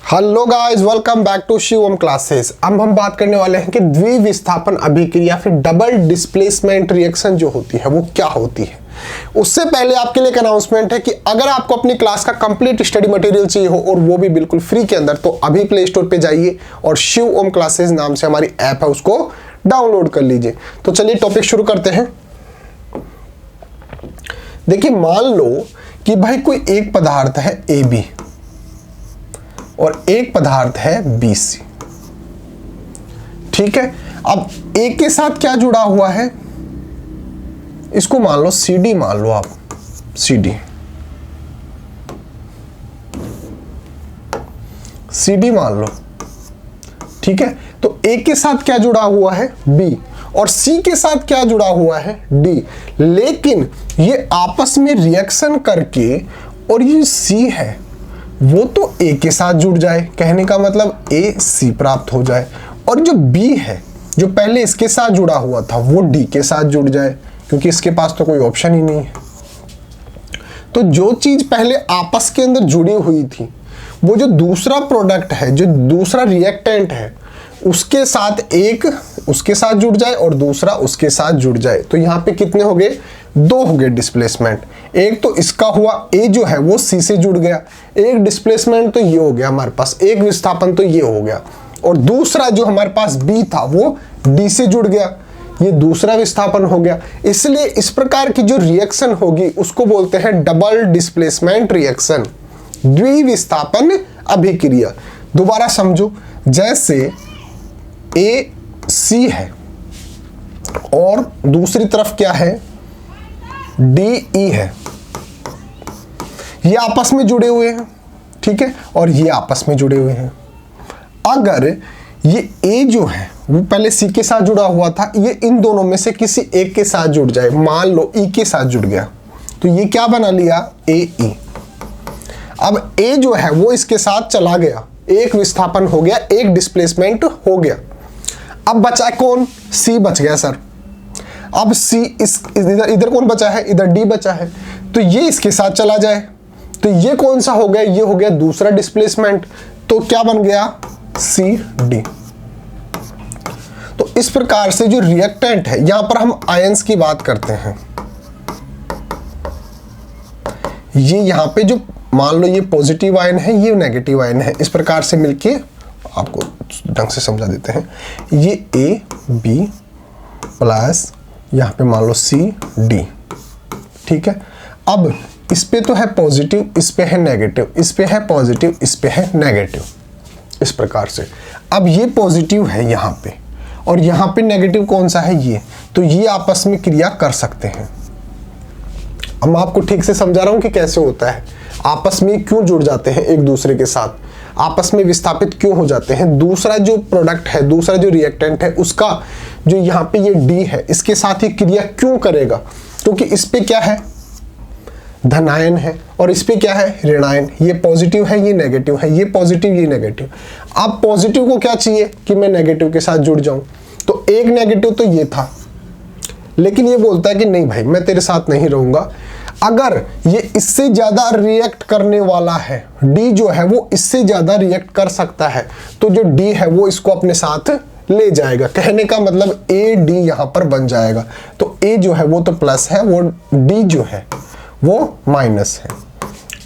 Hello guys, welcome back to Shivam classes. अब हम बात करने वाले हैं कि द्विविस्थापन अभिक्रिया फिर डबल डिस्प्लेसमेंट रिएक्शन जो होती है वो क्या होती है। उससे पहले आपके लिए एक अनाउंसमेंट है कि अगर आपको अपनी क्लास का कंप्लीट स्टडी मटेरियल चाहिए हो और वो भी बिल्कुल फ्री के अंदर, तो अभी प्ले स्टोर पे जाइए और शिवम क्लासेस नाम से हमारी ऐप है उसको डाउनलोड कर लीजिए। तो चलिए टॉपिक शुरू करते हैं। देखिए, मान लो कि भाई कोई एक पदार्थ है AB और एक पदार्थ है BC। ठीक है, अब A के साथ क्या जुड़ा हुआ है, इसको मान लो CD, मान लो आप CD मान लो। ठीक है, तो A के साथ क्या जुड़ा हुआ है B और C के साथ क्या जुड़ा हुआ है D, लेकिन ये आपस में रिएक्शन करके और ये C है वो तो A के साथ जुड़ जाए, कहने का मतलब AC प्राप्त हो जाए, और जो B है जो पहले इसके साथ जुड़ा हुआ था वो D के साथ जुड़ जाए, क्योंकि इसके पास तो कोई ऑप्शन ही नहीं है। तो जो चीज पहले आपस के अंदर जुड़ी हुई थी वो जो दूसरा प्रोडक्ट है, जो दूसरा रिएक्टेंट है, उसके साथ एक उसके साथ जुड़ जाए और दूसरा उसके साथ जुड़ जाए। तो यहाँ पे कितने हो गए, दो हो गए डिस्प्लेसमेंट। एक तो इसका हुआ, A जो है वो C से जुड़ गया, एक डिस्प्लेसमेंट तो ये हो गया हमारे पास, एक विस्थापन तो ये हो गया, और दूसरा जो हमारे पास B था वो D से जुड़ गया, ये दूसरा विस्थापन हो गया। इसलिए इस प्रकार की जो रिएक्शन होगी उसको बोलते हैं डबल डिस्प्लेसमेंट रिएक्शन, द्विविस्थापन अभिक्रिया। दोबारा समझो, जैसे AC है और दूसरी तरफ क्या है DE है, ये आपस में जुड़े हुए हैं। ठीक है, और ये आपस में जुड़े हुए हैं। अगर ये A जो है वो पहले C के साथ जुड़ा हुआ था, ये इन दोनों में से किसी एक के साथ जुड़ जाए, मान लो E के साथ जुड़ गया, तो ये क्या बना लिया AE। अब A जो है वो इसके साथ चला गया, एक विस्थापन हो गया, एक डिस्प्लेसमेंट हो गया। अब बचा कौन, C बच गया सर। अब C इधर कौन बचा है, इधर D बचा है, तो ये इसके साथ चला जाए, तो ये कौन सा हो गया, ये हो गया दूसरा डिस्प्लेसमेंट, तो क्या बन गया CD। तो इस प्रकार से जो रिएक्टेंट है, यहां पर हम आयंस की बात करते हैं, ये यहां पे जो मान लो ये पॉजिटिव आयन है, ये नेगेटिव आयन है, इस प्रकार से मिलके आपको ढंग से समझा देते हैं। ये AB प्लस यहाँ पे मान लो CD। ठीक है, अब इस पे तो है पॉजिटिव, इस पे है नेगेटिव, इस पे है पॉजिटिव, इस पे है नेगेटिव, इस प्रकार से। अब ये पॉजिटिव है यहाँ पे और यहाँ पे नेगेटिव कौन सा है, ये, तो ये आपस में क्रिया कर सकते हैं। अब मैं आपको ठीक से समझा रहा हूँ कि कैसे होता है, आपस में क्यों जुड़ जाते हैं एक दूसरे के साथ, आपस में विस्थापित क्यों हो जाते हैं। दूसरा जो प्रोडक्ट है, दूसरा जो रिएक्टेंट है, उसका जो यहाँ पे ये D है, इसके साथ ही क्रिया क्यों करेगा, क्योंकि इस पे क्या है धनायन है और इस पे क्या है ऋणायन। ये पॉजिटिव है, ये नेगेटिव है, ये पॉजिटिव, ये नेगेटिव। अब पॉजिटिव को क्या चाहिए कि मैं नेगेटिव के साथ जुड़ जाऊं, तो एक नेगेटिव तो ये था, लेकिन ये बोलता है कि नहीं भाई मैं तेरे साथ नहीं रहूंगा। अगर ये इससे ज्यादा रिएक्ट करने वाला है, D जो है वो इससे ज्यादा रिएक्ट कर सकता है, तो जो D है वो इसको अपने साथ ले जाएगा, कहने का मतलब AD यहां पर बन जाएगा। तो A जो है वो तो प्लस है, वो D जो है वो माइनस है।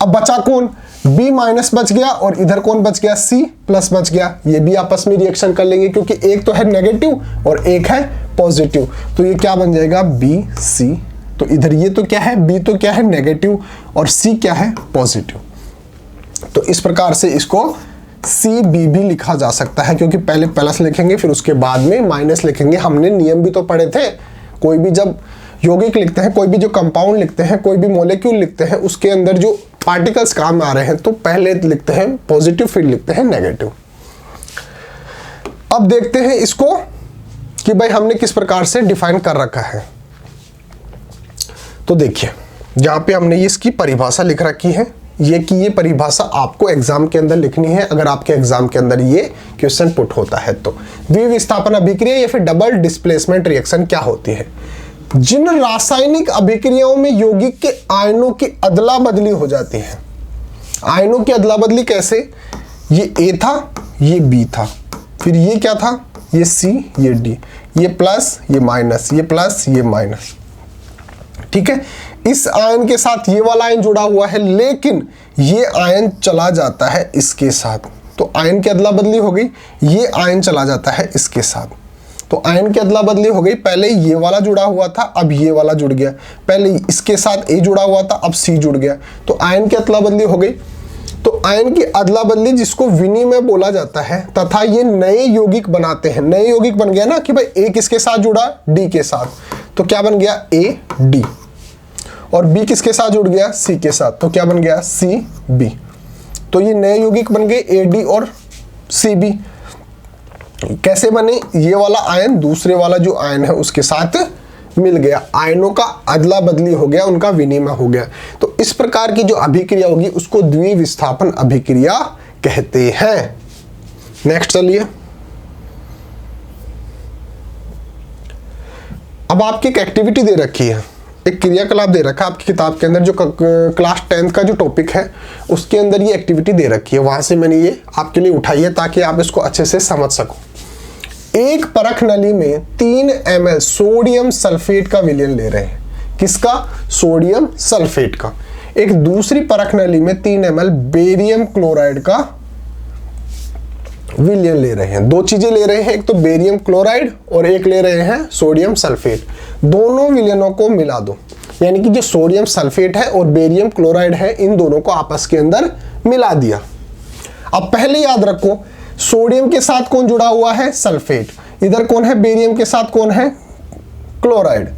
अब बचा कौन, B माइनस बच गया और इधर कौन बच गया, C प्लस बच गया। ये भी आपस में रिएक्शन कर लेंगे, क्योंकि एक तो है नेगेटिव और एक है पॉजिटिव, तो ये क्या बन जाएगा BC। तो इधर ये तो क्या है, B तो क्या है नेगेटिव और C क्या है पॉजिटिव। तो इस प्रकार से इसको CB भी लिखा जा सकता है, क्योंकि पहले प्लस लिखेंगे फिर उसके बाद में माइनस लिखेंगे। हमने नियम भी तो पढ़े थे, कोई भी जब यौगिक लिखते हैं, कोई भी जो कंपाउंड लिखते हैं, कोई भी मॉलिक्यूल लिखते हैं, उसके अंदर जो पार्टिकल्स काम आ रहे हैं, तो पहले लिखते हैं पॉजिटिव फिर लिखते हैं नेगेटिव। अब देखते हैं इसको कि भाई हमने किस प्रकार से डिफाइन कर रखा है। तो देखिए, जहां पे हमने ये इसकी परिभाषा लिख रखी है, ये परिभाषा आपको एग्जाम के अंदर लिखनी है, अगर आपके एग्जाम के अंदर ये क्वेश्चन पुट होता है तो। द्विविस्थापन अभिक्रिया या फिर डबल डिस्प्लेसमेंट रिएक्शन क्या होती है, जिन रासायनिक अभिक्रियाओं में यौगिक के आयनों की अदला बदली हो जाती है। आयनों की अदला बदली कैसे, ये A था, ये B था, फिर ये क्या था, ये C, ये D, ये प्लस, ये माइनस, ये प्लस, ये माइनस। ठीक है, इस आयन के साथ ये वाला आयन जुड़ा हुआ है, लेकिन ये आयन चला जाता है इसके साथ, तो आयन की अदला बदली हो गई। ये आयन चला जाता है इसके साथ, तो आयन की अदला बदली हो गई। पहले ये वाला जुड़ा हुआ था, अब ये वाला जुड़ गया। पहले इसके साथ A जुड़ा हुआ था, अब C जुड़ गया, तो आयन की अदला बदली हो गई। तो आयन की अदला बदली जिसको विनिमय बोला जाता है, तथा ये नए यौगिक बनाते हैं। नए यौगिक बन गया ना कि भाई A किसके साथ जुड़ा, D के साथ, तो क्या बन गया, AD, और B किसके साथ जुड़ गया, C के साथ, तो क्या बन गया, CB। तो ये नए यौगिक बन गए AD और CB। कैसे बने, ये वाला आयन दूसरे वाला जो आयन है उसके साथ मिल गया, आयनों का अदला बदली हो गया, उनका विनिमय हो गया। तो इस प्रकार की जो अभिक्रिया होगी उसको द्विविस्थापन अभिक्रिया कहते हैं। नेक्स्ट चलिए, अब आपकी एक एक्टिविटी दे रखी है, एक क्रियाकलाप दे रखा है आपकी किताब के अंदर, जो क्लास 10th का जो टॉपिक है उसके अंदर ये एक्टिविटी दे रखी है, वहां से मैंने ये आपके लिए उठाई है ताकि आप इसको अच्छे से समझ सको। एक परख नली में 3 ml सोडियम सल्फेट का विलयन ले रहे हैं। किसका, सोडियम सल्फेट का। एक दूसरी परख नली में 3 ml बेरियम क्लोराइड का विलयन ले रहे हैं। दो चीजें ले रहे हैं, एक तो बेरियम क्लोराइड और एक ले रहे हैं सोडियम सल्फेट। दोनों विलयनों को मिला दो, यानी कि जो सोडियम सल्फेट है और बेरियम क्लोराइड है, इन दोनों को आपस के अंदर मिला दिया। अब पहले याद रखो, सोडियम के साथ कौन जुड़ा हुआ है, सल्फेट। इधर कौन है, बेरियम के साथ कौन है, क्लोराइड।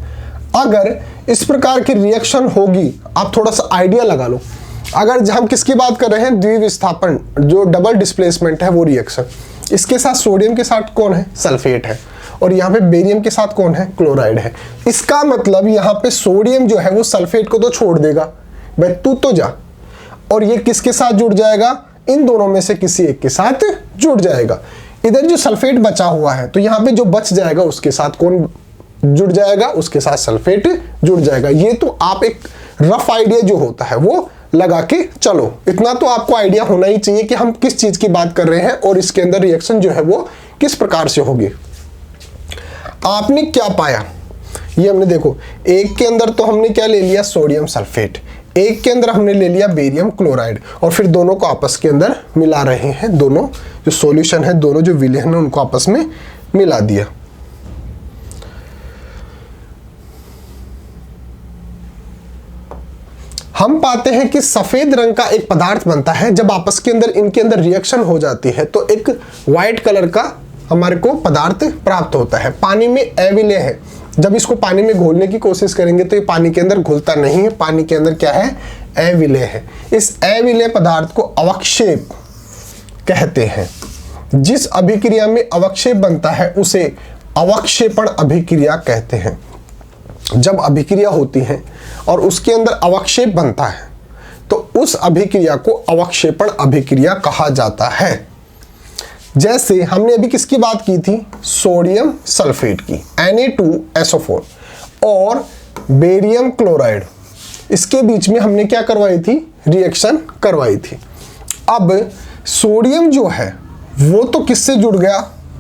अगर इस प्रकार की रिएक्शन होगी, आप थोड़ा सा आइडिया लगा लो। अगर हम किसकी बात कर रहे हैं, द्विविस्थापन, जो डबल डिस्प्लेसमेंट है वो रिएक्शन, इसके साथ सोडियम के साथ कौन है, सल्फेट है, और यहाँ पे बेरियम के साथ कौन है, क्लोराइड है। इसका मतलब यहाँ पे सोडियम जो है वो सल्फेट को तो छोड़ देगा, भाई तू तो जा, और ये किसके साथ जुड़ जाएगा, इन दोनों में से किसी एक के साथ जुड़ जाएगा। इधर जो सल्फेट बचा हुआ है, तो यहाँ पे जो बच जाएगा उसके साथ कौन जुड़ जाएगा, उसके साथ सल्फेट जुड़ जाएगा। ये तो आप एक रफ आइडिया जो होता है वो लगा के चलो, इतना तो आपको आइडिया होना ही चाहिए कि हम किस चीज की बात कर रहे हैं और इसके अंदर रिएक्शन जो है वो किस प्रकार से होगी। आपने क्या पाया, ये हमने देखो, एक के अंदर तो हमने क्या ले लिया, सोडियम सल्फेट, एक के अंदर हमने ले लिया बेरियम क्लोराइड, और फिर दोनों को आपस के अंदर मिला रहे हैं। दोनों जो सॉल्यूशन है, दोनों जो विलयन है, उनको आपस में मिला दिया। हम पाते हैं कि सफेद रंग का एक पदार्थ बनता है। जब आपस के अंदर इनके अंदर रिएक्शन हो जाती है तो एक व्हाइट कलर का हमारे को पदार्थ प्राप्त होता है। पानी में अविलेय है, जब इसको पानी में घोलने की कोशिश करेंगे तो ये पानी के अंदर घुलता नहीं है, पानी के अंदर क्या है, अविलेय है। इस अविलेय पदार्थ को अवक्षेप कहते हैं। जिस अभिक्रिया में अवक्षेप बनता है उसे अवक्षेपण अभिक्रिया कहते हैं। जब अभिक्रिया होती है और उसके अंदर अवक्षेप बनता है तो उस अभिक्रिया को अवक्षेपण अभिक्रिया कहा जाता है। जैसे हमने अभी किसकी बात की थी, सोडियम सल्फेट की, Na2SO4, और बेरियम क्लोराइड, इसके बीच में हमने क्या करवाई थी, रिएक्शन करवाई थी। अब सोडियम जो है वो तो किससे जुड़ गया,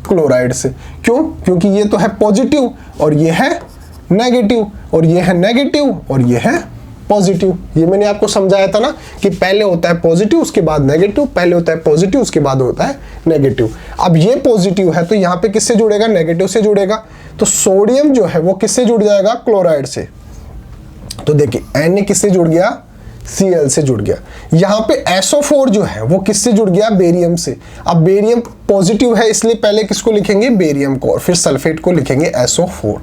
क्लोराइड से। क्यों, क्योंकि ये तो है पॉजिटिव और ये है नेगेटिव, और ये है नेगेटिव और ये है पॉजिटिव। ये मैंने आपको समझाया था ना कि पहले होता है पॉजिटिव उसके बाद नेगेटिव, पहले होता है पॉजिटिव उसके बाद होता है नेगेटिव। अब ये पॉजिटिव है तो यहाँ पे किससे जुड़ेगा, नेगेटिव से जुड़ेगा। तो सोडियम जो है वो किससे जुड़ जाएगा, क्लोराइड से। तो देखिए Na किससे जुड़ गया, Cl से जुड़ गया। यहाँ पे SO4 जो है वो किससे जुड़ गया, बेरियम से। अब बेरियम पॉजिटिव है इसलिए पहले किसको लिखेंगे, बेरियम को, और फिर सल्फेट को लिखेंगे SO4।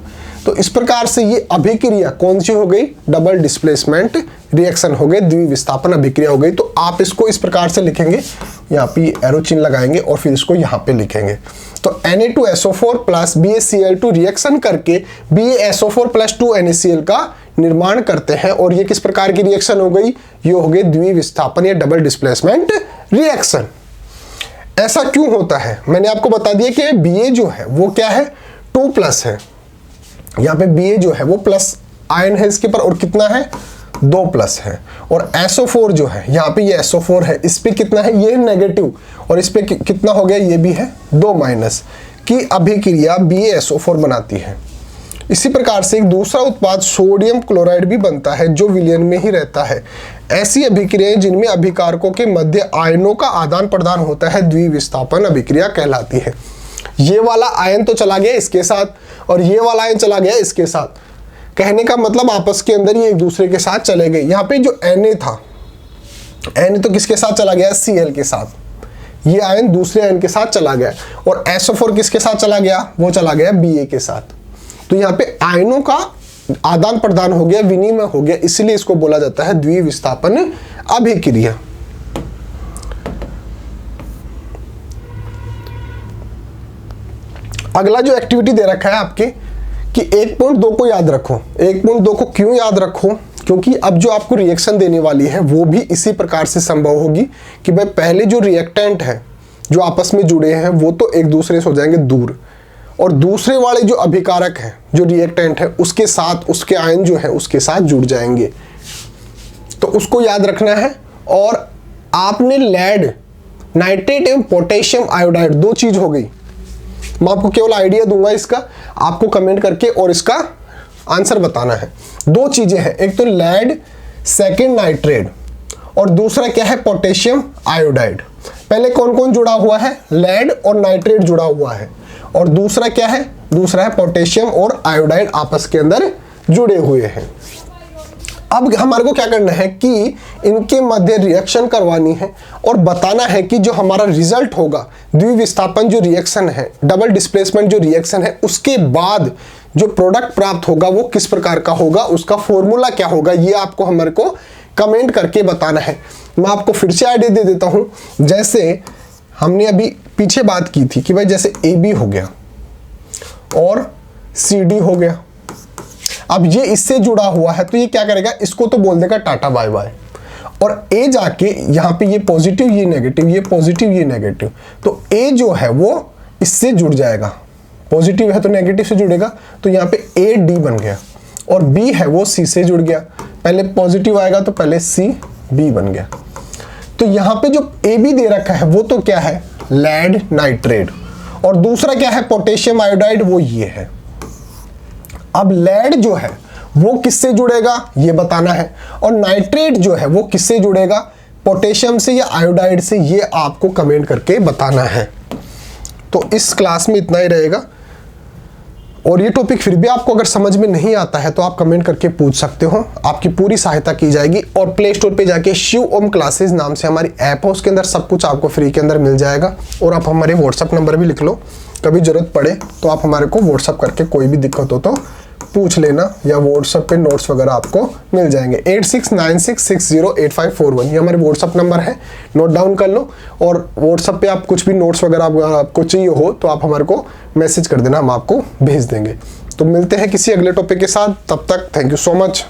तो इस प्रकार से ये अभिक्रिया कौन सी हो गई, डबल डिस्प्लेसमेंट रिएक्शन हो गई, द्विविस्थापन अभिक्रिया हो गई। तो आप इसको इस प्रकार से लिखेंगे, यहाँ पे एरो चिन्ह लगाएंगे और फिर इसको यहाँ पे लिखेंगे। तो Na2SO4 प्लस BaCl2 रिएक्शन करके BaSO4 प्लस 2 NaCl का निर्माण करते हैं, और ये किस प्रकार की रिएक्शन हो गई, ये हो गई द्विविस्थापन या डबल डिस्प्लेसमेंट रिएक्शन। ऐसा क्यों होता है, मैंने आपको बता दिया कि Ba जो है वो क्या है, 2+ है। यहाँ पे Ba जो है वो प्लस आयन है इसके पर, और कितना है, 2 प्लस है। और SO4 जो है यहाँ पे ये SO4 है, इस पे कितना है, ये नेगेटिव, और इस पे कितना हो गया, ये भी है 2 माइनस की अभिक्रिया BaSO4 बनाती है। इसी प्रकार से एक दूसरा उत्पाद सोडियम क्लोराइड भी बनता है जो विलयन में ही रहता है। ऐसी अभिक्रियाएं जिनमें अभिकारकों के मध्य आयनों का आदान प्रदान होता है द्विविस्थापन अभिक्रिया कहलाती है। ये वाला आयन तो चला गया इसके साथ और ये वाला आयन चला गया इसके साथ, कहने का मतलब आपस के अंदर ये एक दूसरे के साथ चले गए। यहाँ पे जो Na था, Na तो किसके साथ चला गया, Cl के साथ, ये आयन दूसरे आयन के साथ चला गया। और SO4 किसके साथ चला गया, वो चला गया Ba के साथ। तो यहाँ पे आयनों का आदान प्रदान हो गया, विनिमय हो गया, इसलिए इसको बोला जाता है द्विविस्थापन अभिक्रिया। अगला जो एक्टिविटी दे रखा है आपके कि 1.2 को याद रखो। 1.2 को क्यों याद रखो, क्योंकि अब जो आपको रिएक्शन देने वाली है वो भी इसी प्रकार से संभव होगी कि भाई पहले जो रिएक्टेंट है जो आपस में जुड़े हैं वो तो एक दूसरे से हो जाएंगे दूर, और दूसरे वाले जो अभिकारक है जो रिएक्टेंट है उसके साथ उसके आयन जो है उसके साथ जुड़ जाएंगे, तो उसको याद रखना है। और आपने लेड, नाइट्रेट एवं पोटेशियम आयोडाइड, 2 चीज हो गई। मैं आपको केवल आइडिया दूंगा इसका, आपको कमेंट करके और इसका आंसर बताना है। 2 चीजें हैं, एक तो लेड, सेकंड नाइट्रेट, और दूसरा क्या है, पोटेशियम आयोडाइड। पहले कौन कौन जुड़ा हुआ है, लेड और नाइट्रेट जुड़ा हुआ है, और दूसरा क्या है, दूसरा है पोटेशियम और आयोडाइड आपस के अंदर जुड़े हुए हैं। अब हमारे को क्या करना है कि इनके मध्य रिएक्शन करवानी है और बताना है कि जो हमारा रिजल्ट होगा, द्विविस्थापन जो रिएक्शन है, डबल डिस्प्लेसमेंट जो रिएक्शन है, उसके बाद जो प्रोडक्ट प्राप्त होगा वो किस प्रकार का होगा, उसका फॉर्मूला क्या होगा, ये आपको हमारे को कमेंट करके बताना है। मैं आपको फिर से आइडिया दे देता हूं, जैसे हमने अभी पीछे बात की थी कि भाई जैसे AB हो गया और CD हो गया, अब ये इससे जुड़ा हुआ है तो ये क्या करेगा, इसको तो बोल देगा टाटा बाय बाय, और A जाके यहाँ पे ये पॉजिटिव ये नेगेटिव, ये पॉजिटिव ये नेगेटिव, तो A जो है वो इससे जुड़ जाएगा, पॉजिटिव है तो नेगेटिव से जुड़ेगा, तो यहाँ पे AD बन गया, और B है वो C से जुड़ गया, पहले पॉजिटिव आएगा तो पहले C B बन गया। तो यहाँ पे जो AB दे रखा है वो तो क्या है, लेड नाइट्रेट, और दूसरा क्या है, पोटेशियम आयोडाइड, वो ये है। अब लेड जो है वो किससे जुड़ेगा ये बताना है, और नाइट्रेट जो है वो किससे जुड़ेगा, पोटेशियम से या आयोडाइड से, ये आपको कमेंट करके बताना है। तो इस क्लास में इतना ही रहेगा, और ये टॉपिक फिर भी आपको अगर समझ में नहीं आता है तो आप कमेंट करके पूछ सकते हो, आपकी पूरी सहायता की जाएगी। और प्ले स्टोर पे जाके शिव ओम क्लासेस नाम से हमारी ऐप है, उसके अंदर सब कुछ आपको फ्री के अंदर मिल जाएगा। और आप हमारे व्हाट्सअप नंबर भी लिख लो, कभी जरूरत पड़े तो आप हमारे को व्हाट्सअप करके कोई भी दिक्कत हो तो पूछ लेना, या व्हाट्सएप पे नोट्स वगैरह आपको मिल जाएंगे। 8696608541 ये हमारे व्हाट्सएप नंबर है, नोट डाउन कर लो। और व्हाट्सएप पे आप कुछ भी नोट्स वगैरह आपको चाहिए हो तो आप हमारे को मैसेज कर देना, हम आपको भेज देंगे। तो मिलते हैं किसी अगले टॉपिक के साथ, तब तक थैंक यू सो मच।